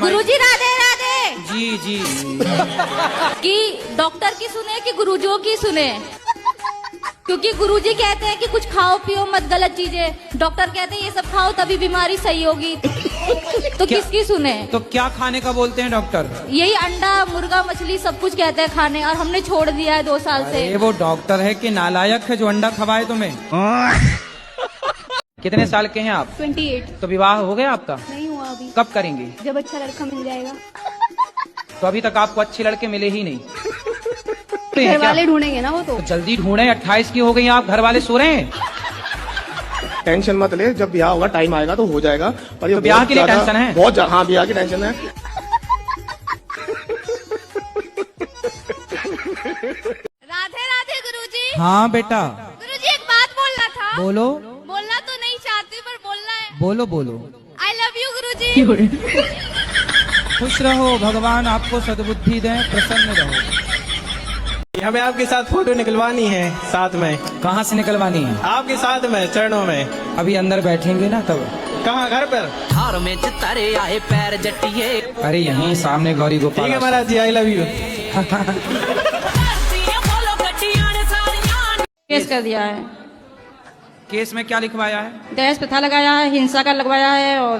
गुरुजी राधे राधे। जी जी। कि डॉक्टर की सुने कि गुरुजियों की सुने? क्योंकि गुरुजी कहते हैं कि कुछ खाओ पियो मत गलत चीजें, डॉक्टर कहते हैं ये सब खाओ तभी बीमारी सही होगी। तो किसकी सुने? तो क्या खाने का बोलते हैं डॉक्टर? यही अंडा मुर्गा मछली सब कुछ कहते हैं खाने, और हमने छोड़ दिया है 2 साल से। ये वो डॉक्टर है कि नालायक है जो अंडा खवाए तुम्हें? कितने साल के हैं आप? 28। तो विवाह हो गया आपका? नहीं हुआ अभी। कब करेंगे? जब अच्छा लड़का मिल जाएगा। तो अभी तक आपको अच्छे लड़के मिले ही नहीं। घर वाले ढूंढेंगे ना वो तो। जल्दी ढूंढे, 28 की हो गई आप, घर वाले सो रहे हैं। टेंशन मत ले, जब ब्याह होगा टाइम आएगा तो हो जाएगा। पर ये तो ब्याह के लिए टेंशन है? बहुत हाँ, ब्याह की टेंशन है। राधे राधे गुरुजी। हाँ बेटा। गुरुजी एक बात बोलना था। बोलो। बोलना तो नहीं चाहती पर बोलना है। बोलो बोलो। आई लव यू गुरुजी। खुश रहो, भगवान आपको सद्बुद्धि दें, प्रसन्न रहो। हमें आपके साथ फोटो निकलवानी है साथ में। कहाँ से निकलवानी है? आपके साथ में, चरणों में। अभी अंदर बैठेंगे ना तब। कहाँ? घर पर? थार में तारे आए पैर जटिए। अरे यहीं सामने गौरी गोपाल। ठीक है महाराज जी, आई लव यू। केस कर दिया है। केस में क्या लिखवाया है? दहेज प्रथा लगाया है, हिंसा का लगवाया है, और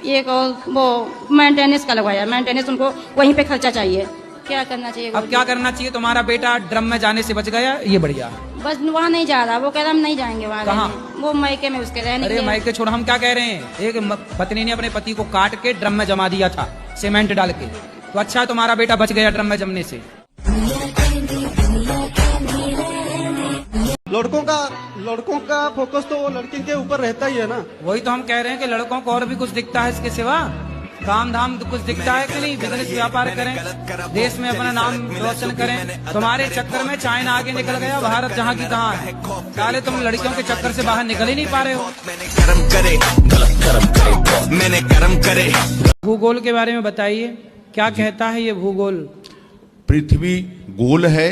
एक और वो मेंटेनेंस का लगवाया है। मेंटेनेंस उनको वहीं पे खर्चा चाहिए। क्या करना चाहिए? अब क्या करना चाहिए? तुम्हारा बेटा ड्रम में जाने से बच गया, ये बढ़िया। बस वहाँ नहीं जा रहा, वो कह रहा हम नहीं जाएंगे वहाँ। कहाँ? वो मायके में उसके रहने। अरे माइक के छोड़, हम क्या कह रहे हैं, एक पत्नी ने अपने पति को काट के ड्रम में जमा दिया था सीमेंट डाल के, तो अच्छा है तुम्हारा बेटा बच गया ड्रम में जमने से। लड़कों का फोकस तो लड़की के ऊपर रहता ही है ना। वही तो हम कह रहे हैं कि लड़कों को और भी कुछ दिखता है इसके सिवा, काम धाम तो कुछ दिखता है कि नहीं? बिजनेस व्यापार करें, देश में अपना नाम रोशन करें। तुम्हारे चक्कर में चाइना आगे निकल गया, भारत जहाँ की तहाँ है। साले तुम लड़कियों के चक्कर से बाहर निकल ही नहीं पा रहे हो। भूगोल के बारे में बताइए, क्या कहता है ये भूगोल? पृथ्वी गोल है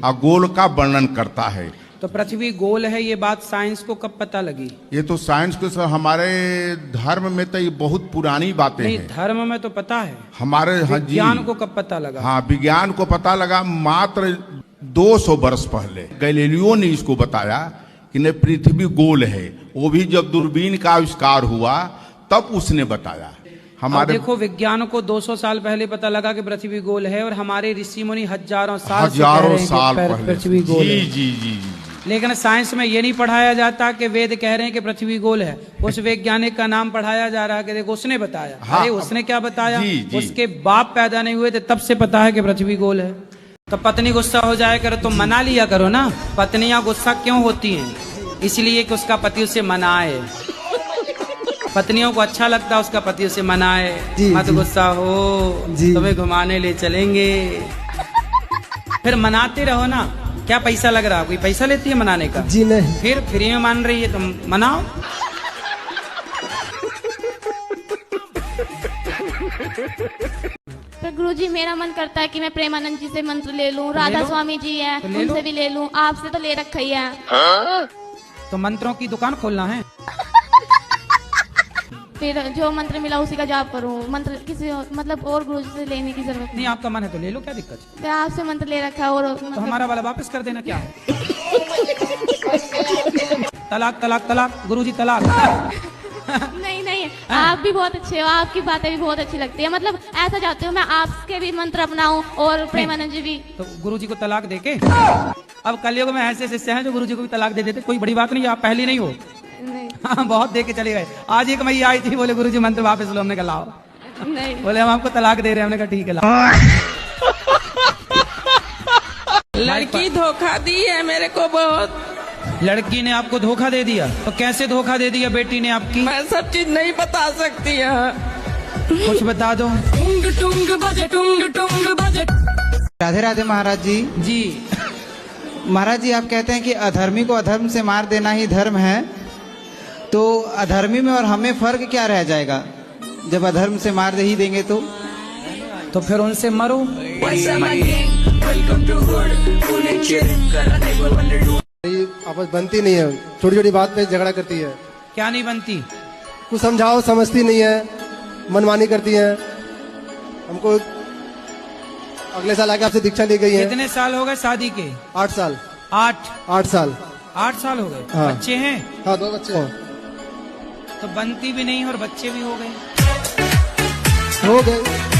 और गोल का वर्णन करता है। तो पृथ्वी गोल है, ये बात साइंस को कब पता लगी? ये तो साइंस के हमारे धर्म में तो ये बहुत पुरानी बातें नहीं, हैं। धर्म में तो पता है, हमारे विज्ञान को कब पता लगा? हाँ, विज्ञान को पता लगा मात्र 200 वर्ष पहले। गैलीलियो ने इसको बताया कि नहीं, पृथ्वी गोल है। वो भी जब दूरबीन का आविष्कार हुआ तब उसने बताया। हमारे देखो, विज्ञान को 200 साल पहले पता लगा कि पृथ्वी गोल है, और हमारे ऋषि मुनि हजारों साल पहले पृथ्वी गोल है। जी जी। लेकिन साइंस में ये नहीं पढ़ाया जाता कि वेद कह रहे हैं कि पृथ्वी गोल है। उस वैज्ञानिक का नाम पढ़ाया जा रहा है कि देखो उसने बताया। हाँ, अरे उसने क्या बताया? जी, जी। उसके बाप पैदा नहीं हुए थे तब से पता है कि पृथ्वी गोल है। तो पत्नी गुस्सा हो जाए करो तो मना लिया करो ना। पत्नियां गुस्सा क्यों होती हैं? इसलिए कि उसका पति उसे मनाए। पत्नियों को अच्छा लगता है उसका पति उसे मनाए। मत गुस्सा हो, तुम्हें घुमाने ले चलेंगे। फिर मनाते रहो ना। क्या पैसा लग रहा है? कोई पैसा लेती है मनाने का? जी नहीं। फिर फ्री में मान रही है, तुम मनाओ। तो गुरुजी मेरा मन करता है कि मैं प्रेमानंद जी से मंत्र ले लूं, राधा स्वामी जी हैं तो उनसे भी ले लूं, आपसे तो ले रखा ही है। तो मंत्रों की दुकान खोलना है। फिर जो मंत्र मिला उसी का जाप करूं। मंत्र किसी मतलब और गुरुजी से लेने की जरूरत नहीं, आपका मन है तो ले लो, क्या दिक्कत है? मैं आपसे मंत्र ले रखा है। और तो हमारा वाला वापस कर देना, क्या है? तलाक तलाक तलाक, गुरुजी तलाक। नहीं नहीं, आप भी बहुत अच्छे हो, आपकी बातें भी बहुत अच्छी लगती है। मतलब ऐसा चाहती हूँ मैं आपके भी मंत्र अपनाऊं और प्रेमानंद जी भी। तो गुरुजी को तलाक देके अब कलयुग में ऐसे शिष्य हैं जो गुरुजी को भी तलाक दे देते। कोई बड़ी बात नहीं, आप पहली नहीं हो। नहीं हाँ, बहुत दे के चले गए। आज एक मैया आई थी, बोले गुरुजी मंत्र वापस लो। हमने कहा लाओ। नहीं, बोले हम आपको तलाक दे रहे हैं। हमने कहा ठीक है लाओ। लड़की धोखा दी है मेरे को बहुत। लड़की ने आपको धोखा दे दिया? तो कैसे धोखा दे दिया बेटी ने आपकी? मैं सब चीज नहीं बता सकती है। कुछ बता दो। टुंग टुंग बजे, टुंग टुंग बजे। राधे राधे महाराज जी। जी महाराज जी, आप कहते हैं कि अधर्मी को अधर्म से मार देना ही धर्म है, तो अधर्मी में और हमें फर्क क्या रह जाएगा जब अधर्म से मार ही देंगे? तो फिर उनसे मरो। आपस बनती नहीं है, छोटी छोटी बात पे झगड़ा करती है। क्या नहीं बनती? कुछ समझाओ समझती नहीं है। मनमानी करती हैं। हमको अगले साल आके आपसे दीक्षा ली गई है। कितने साल हो गए शादी के? 8 साल। 8 साल। 8 साल हो गए। हाँ। बच्चे हैं? हाँ, 2 बच्चे हैं। तो बनती भी नहीं और बच्चे भी हो गए। हो गए।